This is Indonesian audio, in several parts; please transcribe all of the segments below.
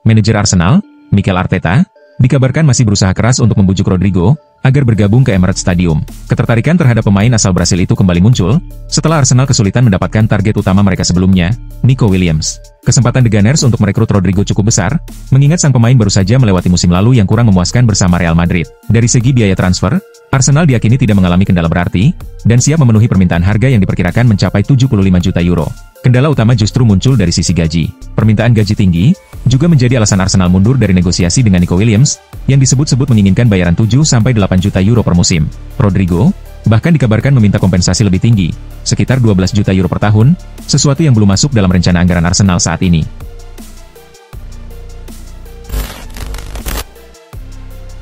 Manajer Arsenal, Mikel Arteta, dikabarkan masih berusaha keras untuk membujuk Rodrigo agar bergabung ke Emirates Stadium. Ketertarikan terhadap pemain asal Brasil itu kembali muncul setelah Arsenal kesulitan mendapatkan target utama mereka sebelumnya, Nico Williams. Kesempatan The Gunners untuk merekrut Rodrigo cukup besar, mengingat sang pemain baru saja melewati musim lalu yang kurang memuaskan bersama Real Madrid. Dari segi biaya transfer, Arsenal diyakini tidak mengalami kendala berarti, dan siap memenuhi permintaan harga yang diperkirakan mencapai 75 juta euro. Kendala utama justru muncul dari sisi gaji. Permintaan gaji tinggi juga menjadi alasan Arsenal mundur dari negosiasi dengan Nico Williams, yang disebut-sebut menginginkan bayaran 7-8 juta euro per musim. Rodrigo bahkan dikabarkan meminta kompensasi lebih tinggi, sekitar 12 juta euro per tahun, sesuatu yang belum masuk dalam rencana anggaran Arsenal saat ini.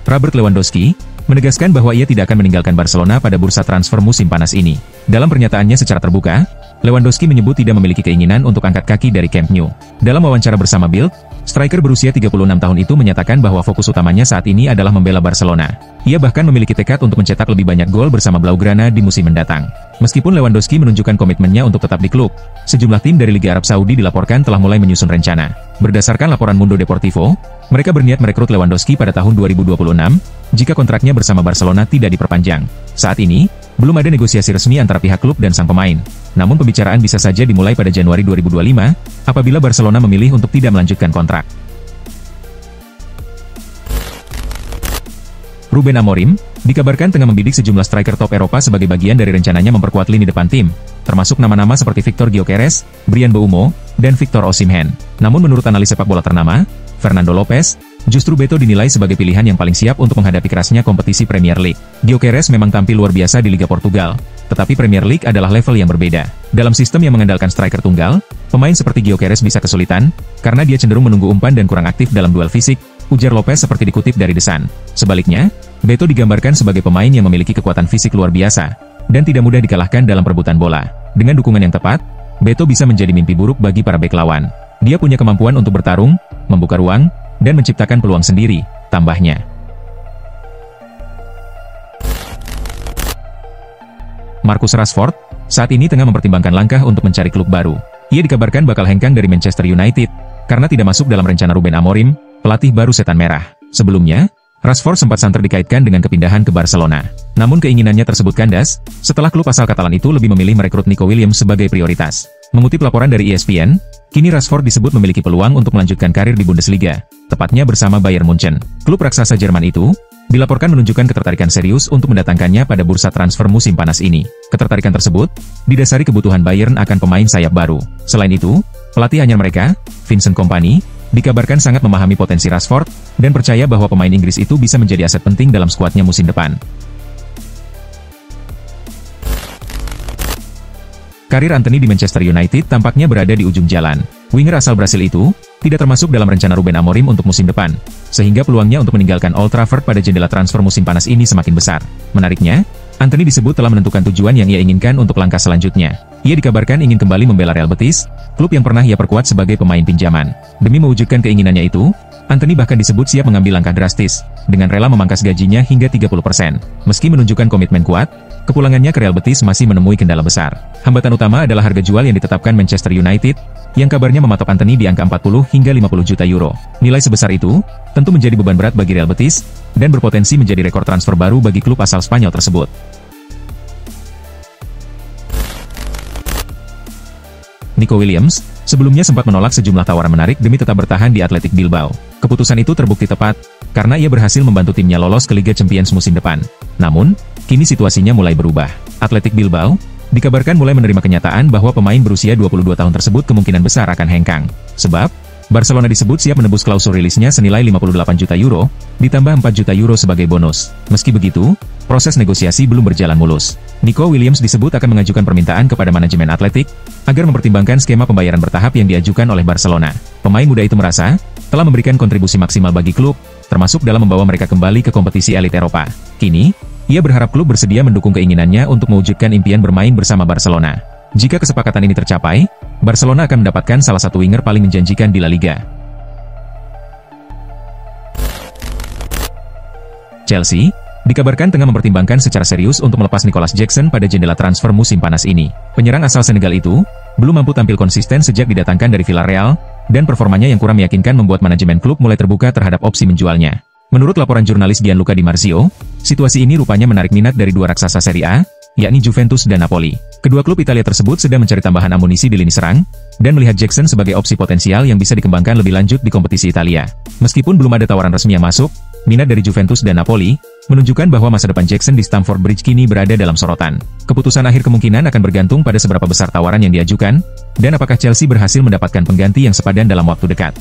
Robert Lewandowski menegaskan bahwa ia tidak akan meninggalkan Barcelona pada bursa transfer musim panas ini. Dalam pernyataannya secara terbuka, Lewandowski menyebut tidak memiliki keinginan untuk angkat kaki dari Camp Nou. Dalam wawancara bersama Bild, striker berusia 36 tahun itu menyatakan bahwa fokus utamanya saat ini adalah membela Barcelona. Ia bahkan memiliki tekad untuk mencetak lebih banyak gol bersama Blaugrana di musim mendatang. Meskipun Lewandowski menunjukkan komitmennya untuk tetap di klub, sejumlah tim dari Liga Arab Saudi dilaporkan telah mulai menyusun rencana. Berdasarkan laporan Mundo Deportivo, mereka berniat merekrut Lewandowski pada tahun 2026, jika kontraknya bersama Barcelona tidak diperpanjang. Saat ini, belum ada negosiasi resmi antara pihak klub dan sang pemain. Namun pembicaraan bisa saja dimulai pada Januari 2025, apabila Barcelona memilih untuk tidak melanjutkan kontrak. Ruben Amorim dikabarkan tengah membidik sejumlah striker top Eropa sebagai bagian dari rencananya memperkuat lini depan tim, termasuk nama-nama seperti Victor Gyökeres, Bryan Mbeumo, dan Victor Osimhen. Namun menurut analis sepak bola ternama, Fernando Lopez, justru Beto dinilai sebagai pilihan yang paling siap untuk menghadapi kerasnya kompetisi Premier League. Gyökeres memang tampil luar biasa di Liga Portugal, tetapi Premier League adalah level yang berbeda. Dalam sistem yang mengandalkan striker tunggal, pemain seperti Gyökeres bisa kesulitan, karena dia cenderung menunggu umpan dan kurang aktif dalam duel fisik, ujar Lopez seperti dikutip dari The Sun. Sebaliknya, Beto digambarkan sebagai pemain yang memiliki kekuatan fisik luar biasa, dan tidak mudah dikalahkan dalam perebutan bola. Dengan dukungan yang tepat, Beto bisa menjadi mimpi buruk bagi para bek lawan. Dia punya kemampuan untuk bertarung, membuka ruang, dan menciptakan peluang sendiri, tambahnya. Marcus Rashford saat ini tengah mempertimbangkan langkah untuk mencari klub baru. Ia dikabarkan bakal hengkang dari Manchester United, karena tidak masuk dalam rencana Ruben Amorim, pelatih baru Setan Merah. Sebelumnya, Rashford sempat santer dikaitkan dengan kepindahan ke Barcelona. Namun keinginannya tersebut kandas, setelah klub asal Katalan itu lebih memilih merekrut Nico Williams sebagai prioritas. Mengutip laporan dari ESPN, kini Rashford disebut memiliki peluang untuk melanjutkan karir di Bundesliga, tepatnya bersama Bayern Munchen. Klub raksasa Jerman itu dilaporkan menunjukkan ketertarikan serius untuk mendatangkannya pada bursa transfer musim panas ini. Ketertarikan tersebut didasari kebutuhan Bayern akan pemain sayap baru. Selain itu, pelatih anyar mereka, Vincent Kompany, dikabarkan sangat memahami potensi Rashford, dan percaya bahwa pemain Inggris itu bisa menjadi aset penting dalam skuadnya musim depan. Karir Antony di Manchester United tampaknya berada di ujung jalan. Winger asal Brasil itu tidak termasuk dalam rencana Ruben Amorim untuk musim depan, sehingga peluangnya untuk meninggalkan Old Trafford pada jendela transfer musim panas ini semakin besar. Menariknya, Antony disebut telah menentukan tujuan yang ia inginkan untuk langkah selanjutnya. Ia dikabarkan ingin kembali membela Real Betis, klub yang pernah ia perkuat sebagai pemain pinjaman. Demi mewujudkan keinginannya itu, Antony bahkan disebut siap mengambil langkah drastis, dengan rela memangkas gajinya hingga 30%. Meski menunjukkan komitmen kuat, kepulangannya ke Real Betis masih menemui kendala besar. Hambatan utama adalah harga jual yang ditetapkan Manchester United, yang kabarnya mematok Antony di angka 40 hingga 50 juta euro. Nilai sebesar itu tentu menjadi beban berat bagi Real Betis, dan berpotensi menjadi rekor transfer baru bagi klub asal Spanyol tersebut. Nico Williams sebelumnya sempat menolak sejumlah tawaran menarik demi tetap bertahan di Athletic Bilbao. Keputusan itu terbukti tepat, karena ia berhasil membantu timnya lolos ke Liga Champions musim depan. Namun, kini situasinya mulai berubah. Athletic Bilbao dikabarkan mulai menerima kenyataan bahwa pemain berusia 22 tahun tersebut kemungkinan besar akan hengkang. Sebab, Barcelona disebut siap menebus klausul rilisnya senilai 58 juta euro, ditambah 4 juta euro sebagai bonus. Meski begitu, proses negosiasi belum berjalan mulus. Nico Williams disebut akan mengajukan permintaan kepada manajemen Athletic, agar mempertimbangkan skema pembayaran bertahap yang diajukan oleh Barcelona. Pemain muda itu merasa telah memberikan kontribusi maksimal bagi klub, termasuk dalam membawa mereka kembali ke kompetisi elit Eropa. Kini, ia berharap klub bersedia mendukung keinginannya untuk mewujudkan impian bermain bersama Barcelona. Jika kesepakatan ini tercapai, Barcelona akan mendapatkan salah satu winger paling menjanjikan di La Liga. Chelsea dikabarkan tengah mempertimbangkan secara serius untuk melepas Nicolas Jackson pada jendela transfer musim panas ini. Penyerang asal Senegal itu belum mampu tampil konsisten sejak didatangkan dari Villarreal, dan performanya yang kurang meyakinkan membuat manajemen klub mulai terbuka terhadap opsi menjualnya. Menurut laporan jurnalis Gianluca Di Marzio, situasi ini rupanya menarik minat dari dua raksasa Serie A, yakni Juventus dan Napoli. Kedua klub Italia tersebut sedang mencari tambahan amunisi di lini serang, dan melihat Jackson sebagai opsi potensial yang bisa dikembangkan lebih lanjut di kompetisi Italia. Meskipun belum ada tawaran resmi yang masuk, minat dari Juventus dan Napoli menunjukkan bahwa masa depan Jackson di Stamford Bridge kini berada dalam sorotan. Keputusan akhir kemungkinan akan bergantung pada seberapa besar tawaran yang diajukan, dan apakah Chelsea berhasil mendapatkan pengganti yang sepadan dalam waktu dekat.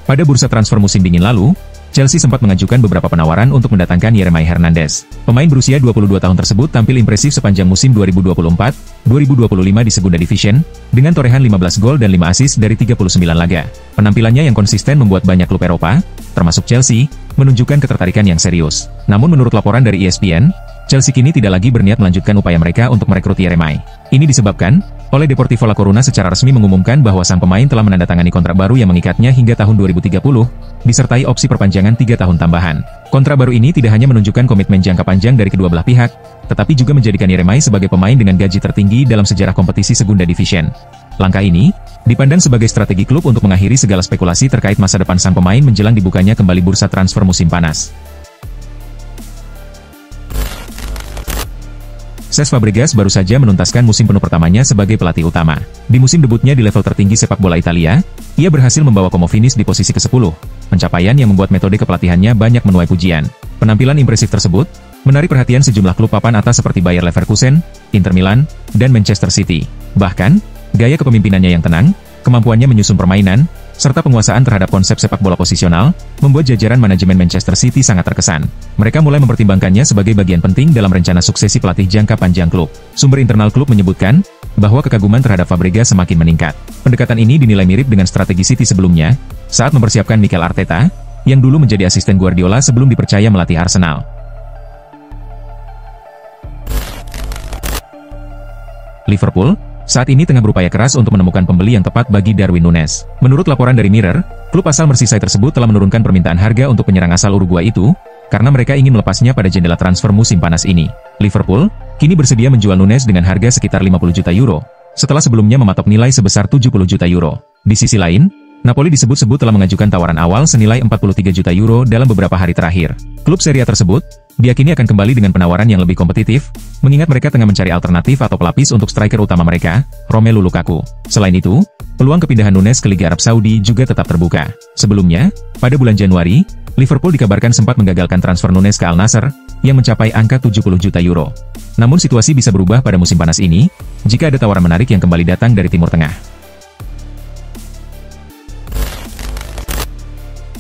Pada bursa transfer musim dingin lalu, Chelsea sempat mengajukan beberapa penawaran untuk mendatangkan Yeremy Hernandez. Pemain berusia 22 tahun tersebut tampil impresif sepanjang musim 2024-2025 di Segunda Division, dengan torehan 15 gol dan 5 assist dari 39 laga. Penampilannya yang konsisten membuat banyak klub Eropa, termasuk Chelsea, menunjukkan ketertarikan yang serius. Namun menurut laporan dari ESPN, Chelsea kini tidak lagi berniat melanjutkan upaya mereka untuk merekrut Yeremy. Ini disebabkan oleh Deportivo La Coruna secara resmi mengumumkan bahwa sang pemain telah menandatangani kontrak baru yang mengikatnya hingga tahun 2030, disertai opsi perpanjangan 3 tahun tambahan. Kontrak baru ini tidak hanya menunjukkan komitmen jangka panjang dari kedua belah pihak, tetapi juga menjadikan Yeremy sebagai pemain dengan gaji tertinggi dalam sejarah kompetisi Segunda Division. Langkah ini dipandang sebagai strategi klub untuk mengakhiri segala spekulasi terkait masa depan sang pemain menjelang dibukanya kembali bursa transfer musim panas. Cesc Fabregas baru saja menuntaskan musim penuh pertamanya sebagai pelatih utama. Di musim debutnya di level tertinggi sepak bola Italia, ia berhasil membawa Como finish di posisi ke-10, pencapaian yang membuat metode kepelatihannya banyak menuai pujian. Penampilan impresif tersebut menarik perhatian sejumlah klub papan atas seperti Bayer Leverkusen, Inter Milan, dan Manchester City. Bahkan, gaya kepemimpinannya yang tenang, kemampuannya menyusun permainan, serta penguasaan terhadap konsep sepak bola posisional, membuat jajaran manajemen Manchester City sangat terkesan. Mereka mulai mempertimbangkannya sebagai bagian penting dalam rencana suksesi pelatih jangka panjang klub. Sumber internal klub menyebutkan bahwa kekaguman terhadap Fabregas semakin meningkat. Pendekatan ini dinilai mirip dengan strategi City sebelumnya, saat mempersiapkan Mikel Arteta, yang dulu menjadi asisten Guardiola sebelum dipercaya melatih Arsenal. Liverpool saat ini tengah berupaya keras untuk menemukan pembeli yang tepat bagi Darwin Núñez. Menurut laporan dari Mirror, klub asal Merseyside tersebut telah menurunkan permintaan harga untuk penyerang asal Uruguay itu, karena mereka ingin melepasnya pada jendela transfer musim panas ini. Liverpool kini bersedia menjual Núñez dengan harga sekitar 50 juta euro, setelah sebelumnya mematok nilai sebesar 70 juta euro. Di sisi lain, Napoli disebut-sebut telah mengajukan tawaran awal senilai 43 juta euro dalam beberapa hari terakhir. Klub Serie A tersebut diakini akan kembali dengan penawaran yang lebih kompetitif, mengingat mereka tengah mencari alternatif atau pelapis untuk striker utama mereka, Romelu Lukaku. Selain itu, peluang kepindahan Núñez ke Liga Arab Saudi juga tetap terbuka. Sebelumnya, pada bulan Januari, Liverpool dikabarkan sempat menggagalkan transfer Núñez ke Al Nassr, yang mencapai angka 70 juta euro. Namun situasi bisa berubah pada musim panas ini, jika ada tawaran menarik yang kembali datang dari Timur Tengah.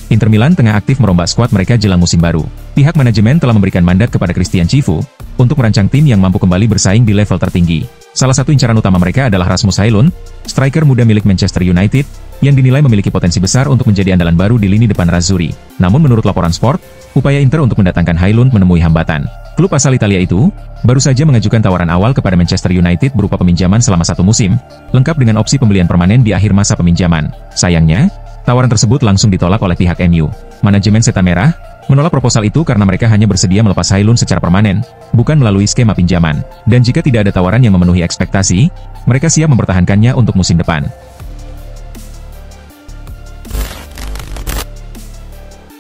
Inter Milan tengah aktif merombak skuad mereka jelang musim baru. Pihak manajemen telah memberikan mandat kepada Christian Chivu untuk merancang tim yang mampu kembali bersaing di level tertinggi. Salah satu incaran utama mereka adalah Rasmus Højlund, striker muda milik Manchester United, yang dinilai memiliki potensi besar untuk menjadi andalan baru di lini depan Nerazzurri. Namun menurut laporan Sport, upaya Inter untuk mendatangkan Højlund menemui hambatan. Klub asal Italia itu baru saja mengajukan tawaran awal kepada Manchester United berupa peminjaman selama 1 musim, lengkap dengan opsi pembelian permanen di akhir masa peminjaman. Sayangnya, tawaran tersebut langsung ditolak oleh pihak MU. Manajemen Setan Merah menolak proposal itu karena mereka hanya bersedia melepas Højlund secara permanen, bukan melalui skema pinjaman. Dan jika tidak ada tawaran yang memenuhi ekspektasi, mereka siap mempertahankannya untuk musim depan.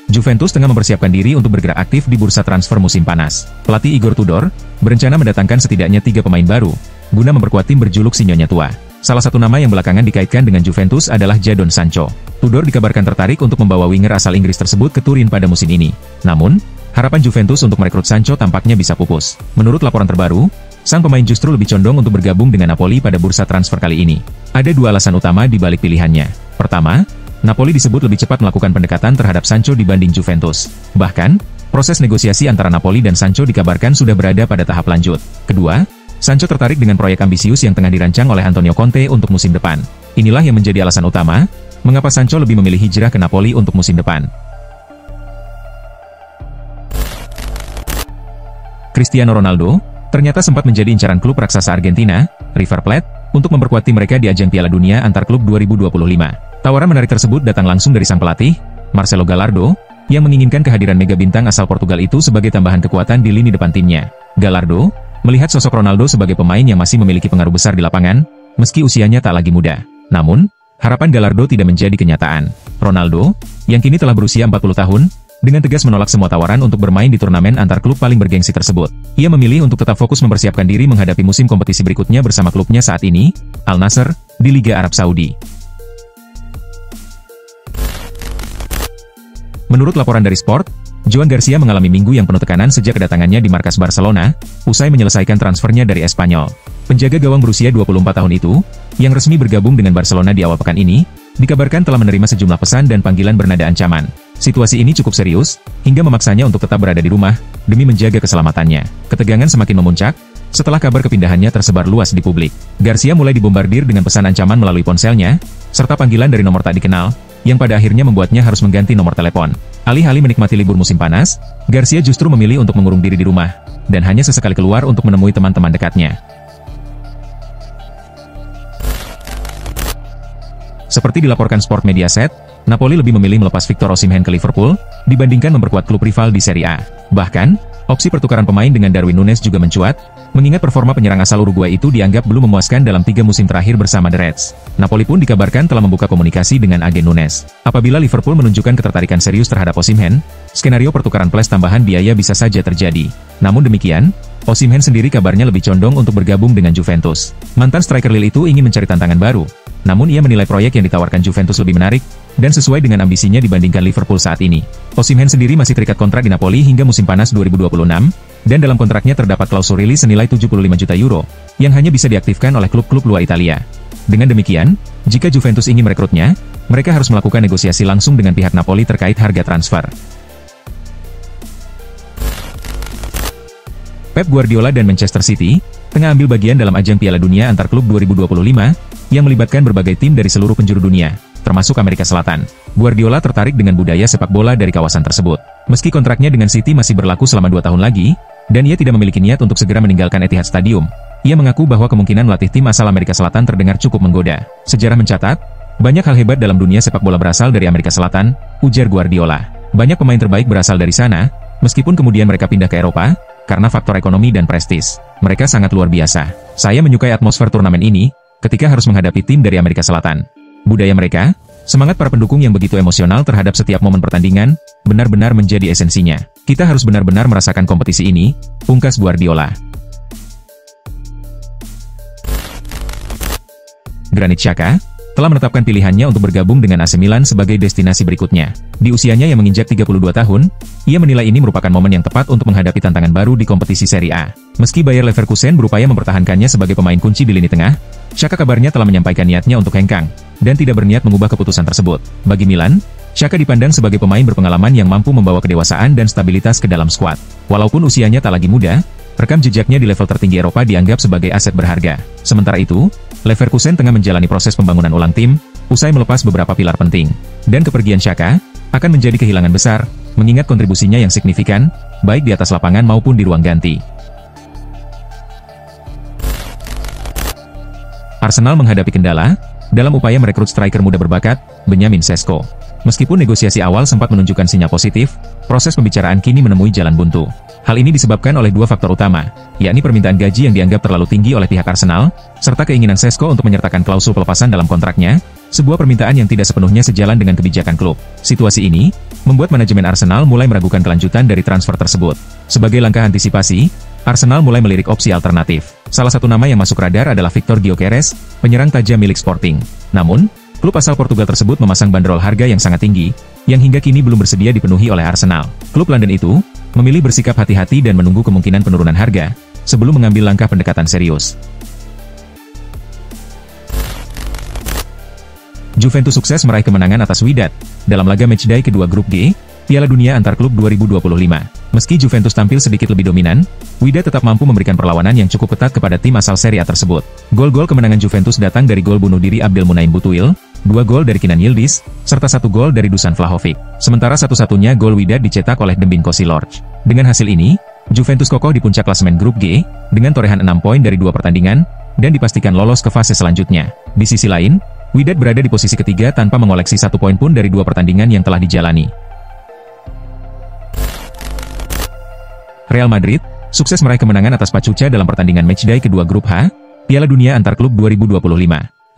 Juventus tengah mempersiapkan diri untuk bergerak aktif di bursa transfer musim panas. Pelatih Igor Tudor berencana mendatangkan setidaknya 3 pemain baru, guna memperkuat tim berjuluk Sinyonya Tua. Salah satu nama yang belakangan dikaitkan dengan Juventus adalah Jadon Sancho. Tudor dikabarkan tertarik untuk membawa winger asal Inggris tersebut ke Turin pada musim ini. Namun, harapan Juventus untuk merekrut Sancho tampaknya bisa pupus. Menurut laporan terbaru, sang pemain justru lebih condong untuk bergabung dengan Napoli pada bursa transfer kali ini. Ada 2 alasan utama di balik pilihannya. Pertama, Napoli disebut lebih cepat melakukan pendekatan terhadap Sancho dibanding Juventus. Bahkan, proses negosiasi antara Napoli dan Sancho dikabarkan sudah berada pada tahap lanjut. Kedua, Sancho tertarik dengan proyek ambisius yang tengah dirancang oleh Antonio Conte untuk musim depan. Inilah yang menjadi alasan utama, mengapa Sancho lebih memilih hijrah ke Napoli untuk musim depan. Cristiano Ronaldo ternyata sempat menjadi incaran klub raksasa Argentina, River Plate, untuk memperkuat tim mereka di ajang Piala Dunia antar klub 2025. Tawaran menarik tersebut datang langsung dari sang pelatih, Marcelo Gallardo, yang menginginkan kehadiran mega bintang asal Portugal itu sebagai tambahan kekuatan di lini depan timnya. Gallardo Melihat sosok Ronaldo sebagai pemain yang masih memiliki pengaruh besar di lapangan, meski usianya tak lagi muda. Namun, harapan Gallardo tidak menjadi kenyataan. Ronaldo, yang kini telah berusia 40 tahun, dengan tegas menolak semua tawaran untuk bermain di turnamen antar klub paling bergengsi tersebut. Ia memilih untuk tetap fokus mempersiapkan diri menghadapi musim kompetisi berikutnya bersama klubnya saat ini, Al Nassr, di Liga Arab Saudi. Menurut laporan dari Sport, Joan Garcia mengalami minggu yang penuh tekanan sejak kedatangannya di markas Barcelona, usai menyelesaikan transfernya dari Espanyol. Penjaga gawang berusia 24 tahun itu, yang resmi bergabung dengan Barcelona di awal pekan ini, dikabarkan telah menerima sejumlah pesan dan panggilan bernada ancaman. Situasi ini cukup serius, hingga memaksanya untuk tetap berada di rumah, demi menjaga keselamatannya. Ketegangan semakin memuncak, setelah kabar kepindahannya tersebar luas di publik. Garcia mulai dibombardir dengan pesan ancaman melalui ponselnya, serta panggilan dari nomor tak dikenal, yang pada akhirnya membuatnya harus mengganti nomor telepon. Alih-alih menikmati libur musim panas, Garcia justru memilih untuk mengurung diri di rumah, dan hanya sesekali keluar untuk menemui teman-teman dekatnya. Seperti dilaporkan Sport Mediaset, Napoli lebih memilih melepas Victor Osimhen ke Liverpool, dibandingkan memperkuat klub rival di Serie A. Bahkan, opsi pertukaran pemain dengan Darwin Núñez juga mencuat, mengingat performa penyerang asal Uruguay itu dianggap belum memuaskan dalam 3 musim terakhir bersama The Reds. Napoli pun dikabarkan telah membuka komunikasi dengan agen Núñez. Apabila Liverpool menunjukkan ketertarikan serius terhadap Osimhen, skenario pertukaran plus tambahan biaya bisa saja terjadi. Namun demikian, Osimhen sendiri kabarnya lebih condong untuk bergabung dengan Juventus. Mantan striker Lille itu ingin mencari tantangan baru, namun ia menilai proyek yang ditawarkan Juventus lebih menarik, dan sesuai dengan ambisinya dibandingkan Liverpool saat ini. Osimhen sendiri masih terikat kontrak di Napoli hingga musim panas 2026, dan dalam kontraknya terdapat klausul rilis senilai 75 juta euro, yang hanya bisa diaktifkan oleh klub-klub luar Italia. Dengan demikian, jika Juventus ingin merekrutnya, mereka harus melakukan negosiasi langsung dengan pihak Napoli terkait harga transfer. Pep Guardiola dan Manchester City tengah ambil bagian dalam ajang Piala Dunia antar klub 2025, yang melibatkan berbagai tim dari seluruh penjuru dunia, termasuk Amerika Selatan. Guardiola tertarik dengan budaya sepak bola dari kawasan tersebut. Meski kontraknya dengan City masih berlaku selama 2 tahun lagi, dan ia tidak memiliki niat untuk segera meninggalkan Etihad Stadium, ia mengaku bahwa kemungkinan melatih tim asal Amerika Selatan terdengar cukup menggoda. Sejarah mencatat, banyak hal hebat dalam dunia sepak bola berasal dari Amerika Selatan, ujar Guardiola. Banyak pemain terbaik berasal dari sana, meskipun kemudian mereka pindah ke Eropa, karena faktor ekonomi dan prestis. Mereka sangat luar biasa. Saya menyukai atmosfer turnamen ini, ketika harus menghadapi tim dari Amerika Selatan. Budaya mereka, semangat para pendukung yang begitu emosional terhadap setiap momen pertandingan, benar-benar menjadi esensinya. Kita harus benar-benar merasakan kompetisi ini, pungkas Guardiola. Granit Xhaka telah menetapkan pilihannya untuk bergabung dengan AC Milan sebagai destinasi berikutnya. Di usianya yang menginjak 32 tahun, ia menilai ini merupakan momen yang tepat untuk menghadapi tantangan baru di kompetisi Serie A. Meski Bayer Leverkusen berupaya mempertahankannya sebagai pemain kunci di lini tengah, Xhaka kabarnya telah menyampaikan niatnya untuk hengkang, dan tidak berniat mengubah keputusan tersebut. Bagi Milan, Xhaka dipandang sebagai pemain berpengalaman yang mampu membawa kedewasaan dan stabilitas ke dalam skuad. Walaupun usianya tak lagi muda, rekam jejaknya di level tertinggi Eropa dianggap sebagai aset berharga. Sementara itu, Leverkusen tengah menjalani proses pembangunan ulang tim, usai melepas beberapa pilar penting. Dan kepergian Xhaka akan menjadi kehilangan besar, mengingat kontribusinya yang signifikan, baik di atas lapangan maupun di ruang ganti. Arsenal menghadapi kendala dalam upaya merekrut striker muda berbakat, Benjamin Sesko. Meskipun negosiasi awal sempat menunjukkan sinyal positif, proses pembicaraan kini menemui jalan buntu. Hal ini disebabkan oleh 2 faktor utama, yakni permintaan gaji yang dianggap terlalu tinggi oleh pihak Arsenal, serta keinginan Sesko untuk menyertakan klausul pelepasan dalam kontraknya, sebuah permintaan yang tidak sepenuhnya sejalan dengan kebijakan klub. Situasi ini membuat manajemen Arsenal mulai meragukan kelanjutan dari transfer tersebut. Sebagai langkah antisipasi, Arsenal mulai melirik opsi alternatif. Salah satu nama yang masuk radar adalah Victor Gyökeres, penyerang tajam milik Sporting. Namun, klub asal Portugal tersebut memasang bandrol harga yang sangat tinggi, yang hingga kini belum bersedia dipenuhi oleh Arsenal. Klub London itu memilih bersikap hati-hati dan menunggu kemungkinan penurunan harga, sebelum mengambil langkah pendekatan serius. Juventus sukses meraih kemenangan atas Wydad dalam laga matchday kedua grup G, Piala Dunia antar klub 2025. Meski Juventus tampil sedikit lebih dominan, Wydad tetap mampu memberikan perlawanan yang cukup ketat kepada tim asal Serie A tersebut. Gol-gol kemenangan Juventus datang dari gol bunuh diri Abdelmunaim Butuil, 2 gol dari Kenan Yildiz, serta 1 gol dari Dusan Vlahovic. Sementara satu-satunya gol Wydad dicetak oleh Dembinko Silorch. Dengan hasil ini, Juventus kokoh di puncak klasemen grup G, dengan torehan 6 poin dari 2 pertandingan, dan dipastikan lolos ke fase selanjutnya. Di sisi lain, Wydad berada di posisi ketiga tanpa mengoleksi 1 poin pun dari 2 pertandingan yang telah dijalani. Real Madrid sukses meraih kemenangan atas Pachuca dalam pertandingan matchday kedua grup H, Piala Dunia Antar Klub 2025.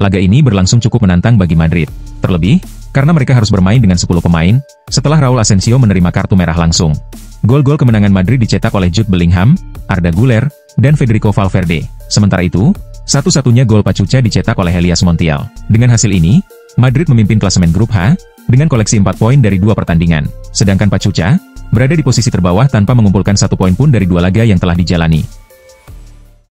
Laga ini berlangsung cukup menantang bagi Madrid. Terlebih, karena mereka harus bermain dengan 10 pemain, setelah Raul Asensio menerima kartu merah langsung. Gol-gol kemenangan Madrid dicetak oleh Jude Bellingham, Arda Güler, dan Federico Valverde. Sementara itu, satu-satunya gol Pachuca dicetak oleh Elias Montiel. Dengan hasil ini, Madrid memimpin klasemen grup H, dengan koleksi 4 poin dari 2 pertandingan. Sedangkan Pachuca berada di posisi terbawah tanpa mengumpulkan 1 poin pun dari 2 laga yang telah dijalani.